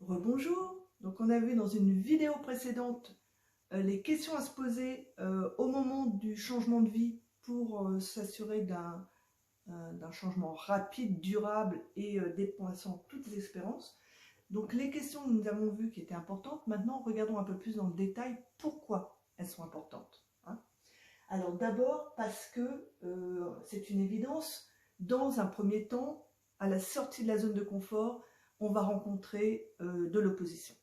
Rebonjour. Donc on a vu dans une vidéo précédente les questions à se poser au moment du changement de vie pour s'assurer d'un changement rapide, durable et dépassant toutes les espérances. Donc les questions que nous avons vues qui étaient importantes, maintenant regardons un peu plus dans le détail pourquoi elles sont importantes. Alors d'abord parce que c'est une évidence, dans un premier temps, à la sortie de la zone de confort, on va rencontrer de l'opposition,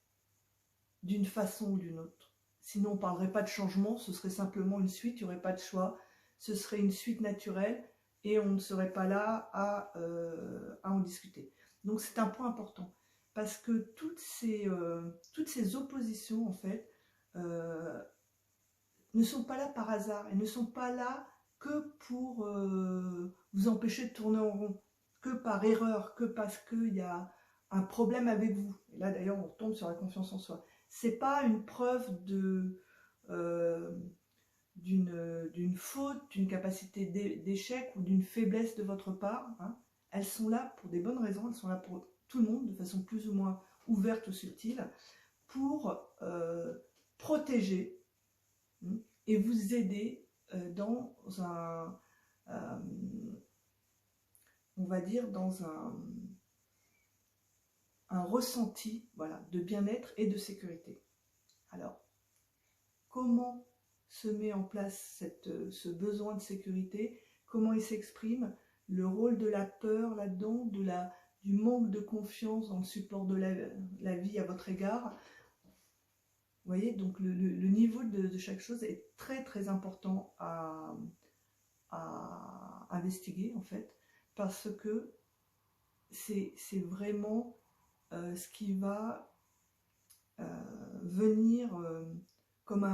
d'une façon ou d'une autre. Sinon on ne parlerait pas de changement, ce serait simplement une suite, il n'y aurait pas de choix, ce serait une suite naturelle et on ne serait pas là à en discuter. Donc c'est un point important, parce que toutes ces oppositions, en fait, ne sont pas là par hasard, elles ne sont pas là que pour vous empêcher de tourner en rond, que par erreur, que parce qu'il y a un problème avec vous. Et là d'ailleurs on retombe sur la confiance en soi. C'est pas une preuve d'une faute, d'une capacité d'échec ou d'une faiblesse de votre part. Elles sont là pour des bonnes raisons, elles sont là pour tout le monde, de façon plus ou moins ouverte ou subtile, pour protéger et vous aider dans on va dire, dans un ressenti, voilà, de bien-être et de sécurité. Alors, comment se met en place ce besoin de sécurité? Comment il s'exprime? Le rôle de la peur là-dedans, du manque de confiance dans le support de la vie à votre égard. Vous voyez, donc le niveau de chaque chose est très très important à investiguer, en fait, parce que c'est vraiment ce qui va venir comme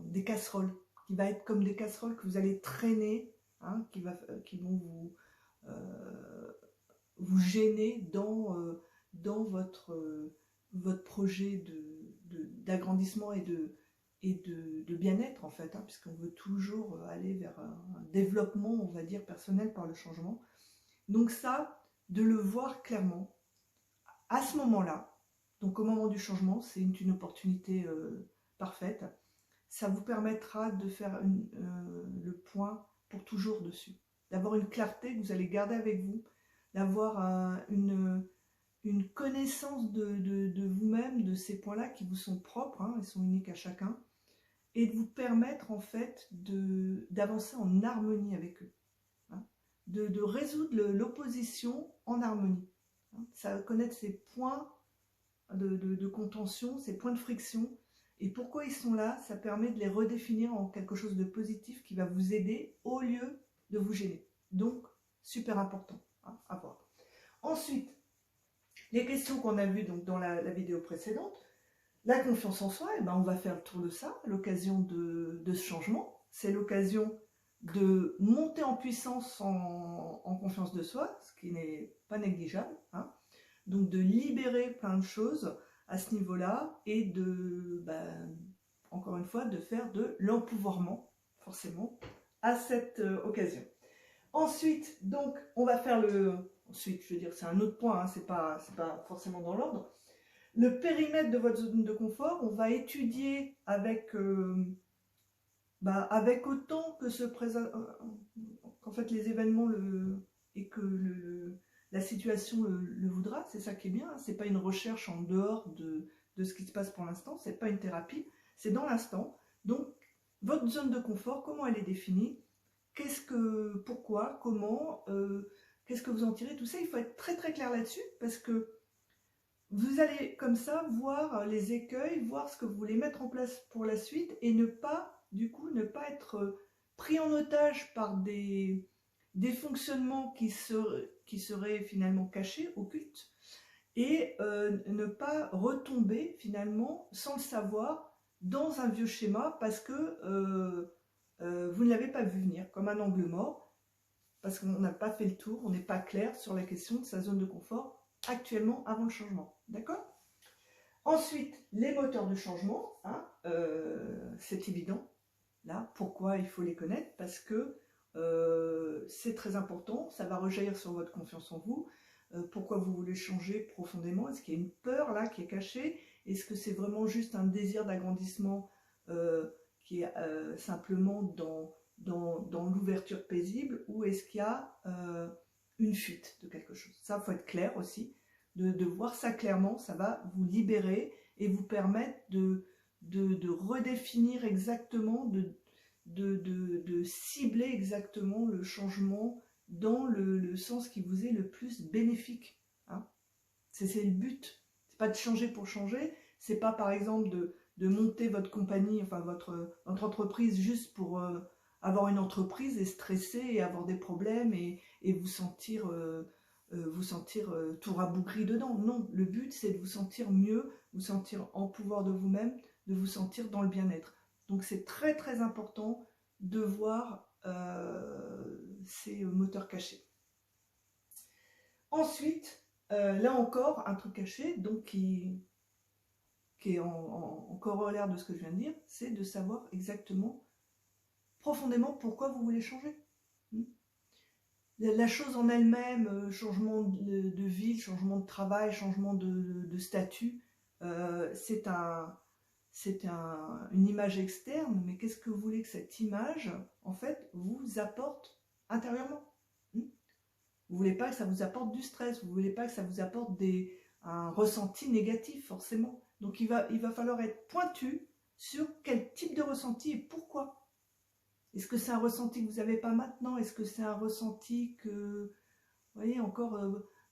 des casseroles, qui va être comme des casseroles que vous allez traîner, qui vont vous gêner dans votre projet d'agrandissement et de bien-être, en fait, puisqu'on veut toujours aller vers un développement, on va dire, personnel par le changement. Donc ça, de le voir clairement, à ce moment-là, donc au moment du changement, c'est une opportunité parfaite. Ça vous permettra de faire le point pour toujours dessus, d'avoir une clarté que vous allez garder avec vous, d'avoir une connaissance de vous-même, de ces points-là qui vous sont propres, ils sont uniques à chacun, et de vous permettre en fait d'avancer en harmonie avec eux, de résoudre l'opposition en harmonie. Ça va connaître ces points de contention, ces points de friction, et pourquoi ils sont là, ça permet de les redéfinir en quelque chose de positif qui va vous aider au lieu de vous gêner. Donc, super important à voir. Ensuite, les questions qu'on a vues donc, dans la vidéo précédente, la confiance en soi, on va faire le tour de ça, à l'occasion de ce changement. C'est l'occasion de monter en puissance en confiance de soi, ce qui n'est pas négligeable. Donc de libérer plein de choses à ce niveau-là et encore une fois, de faire de l'empouvoirment, forcément, à cette occasion. Ensuite, donc, on va faire ensuite, je veux dire, c'est un autre point, c'est pas forcément dans l'ordre. Le périmètre de votre zone de confort, on va étudier avec autant que se présente, qu'en fait les événements et que la situation le voudra. C'est ça qui est bien, c'est pas une recherche en dehors de ce qui se passe pour l'instant, c'est pas une thérapie, c'est dans l'instant. Donc, votre zone de confort, comment elle est définie? Pourquoi, comment, qu'est-ce que vous en tirez? Tout ça, il faut être très très clair là-dessus, parce que vous allez comme ça voir les écueils, voir ce que vous voulez mettre en place pour la suite et ne pas être pris en otage par des fonctionnements qui seraient finalement cachés, occultes, et ne pas retomber finalement sans le savoir dans un vieux schéma parce que vous ne l'avez pas vu venir, comme un angle mort, parce qu'on n'a pas fait le tour, on n'est pas clair sur la question de sa zone de confort actuellement avant le changement. D'accord? Ensuite, les moteurs de changement, c'est évident. Là, pourquoi il faut les connaître? Parce que c'est très important, ça va rejaillir sur votre confiance en vous. pourquoi vous voulez changer profondément. Est-ce qu'il y a une peur là qui est cachée? Est-ce que c'est vraiment juste un désir d'agrandissement qui est simplement dans l'ouverture paisible, ou est-ce qu'il y a une fuite de quelque chose? Ça, il faut être clair aussi, de voir ça clairement. Ça va vous libérer et vous permettre de redéfinir exactement, de cibler exactement le changement dans le sens qui vous est le plus bénéfique. Hein. C'est le but. C'est pas de changer pour changer. C'est pas, par exemple, de monter votre compagnie, enfin votre entreprise juste pour avoir une entreprise et stresser et avoir des problèmes et vous sentir tout rabougri dedans. Non, le but c'est de vous sentir mieux, vous sentir en pouvoir de vous-même, de vous sentir dans le bien-être. Donc c'est très très important de voir ces moteurs cachés. Ensuite, là encore, un truc caché, donc qui est en corollaire de ce que je viens de dire, c'est de savoir exactement, profondément, pourquoi vous voulez changer. La chose en elle-même, changement de ville, changement de travail, changement de statut, c'est une image externe, mais qu'est-ce que vous voulez que cette image, en fait, vous apporte intérieurement? Vous ne voulez pas que ça vous apporte du stress, vous ne voulez pas que ça vous apporte un ressenti négatif, forcément. Donc il va falloir être pointu sur quel type de ressenti et pourquoi. Est-ce que c'est un ressenti que vous n'avez pas maintenant? Est-ce que c'est un ressenti que, vous voyez, encore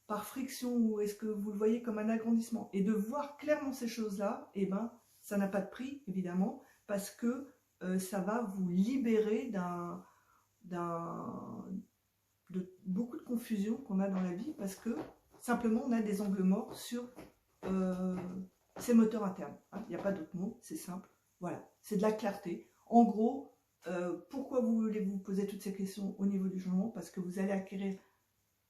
par friction, ou est-ce que vous le voyez comme un agrandissement? Et de voir clairement ces choses-là, eh ben, ça n'a pas de prix, évidemment, parce que ça va vous libérer de beaucoup de confusion qu'on a dans la vie, parce que simplement on a des angles morts sur ces moteurs internes. Hein. Il n'y a pas d'autre mot, c'est simple. Voilà, c'est de la clarté. En gros, pourquoi vous voulez vous poser toutes ces questions au niveau du changement? Parce que vous allez acquérir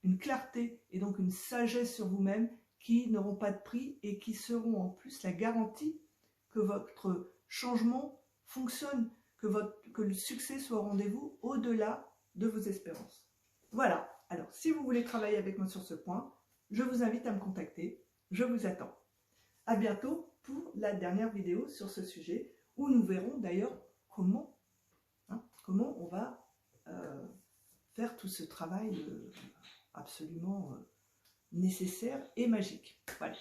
une clarté et donc une sagesse sur vous-même qui n'auront pas de prix et qui seront en plus la garantie que votre changement fonctionne, que le succès soit au rendez-vous au-delà de vos espérances. Voilà, alors si vous voulez travailler avec moi sur ce point, je vous invite à me contacter, je vous attends. À bientôt pour la dernière vidéo sur ce sujet, où nous verrons d'ailleurs comment on va faire tout ce travail absolument nécessaire et magique. Voilà.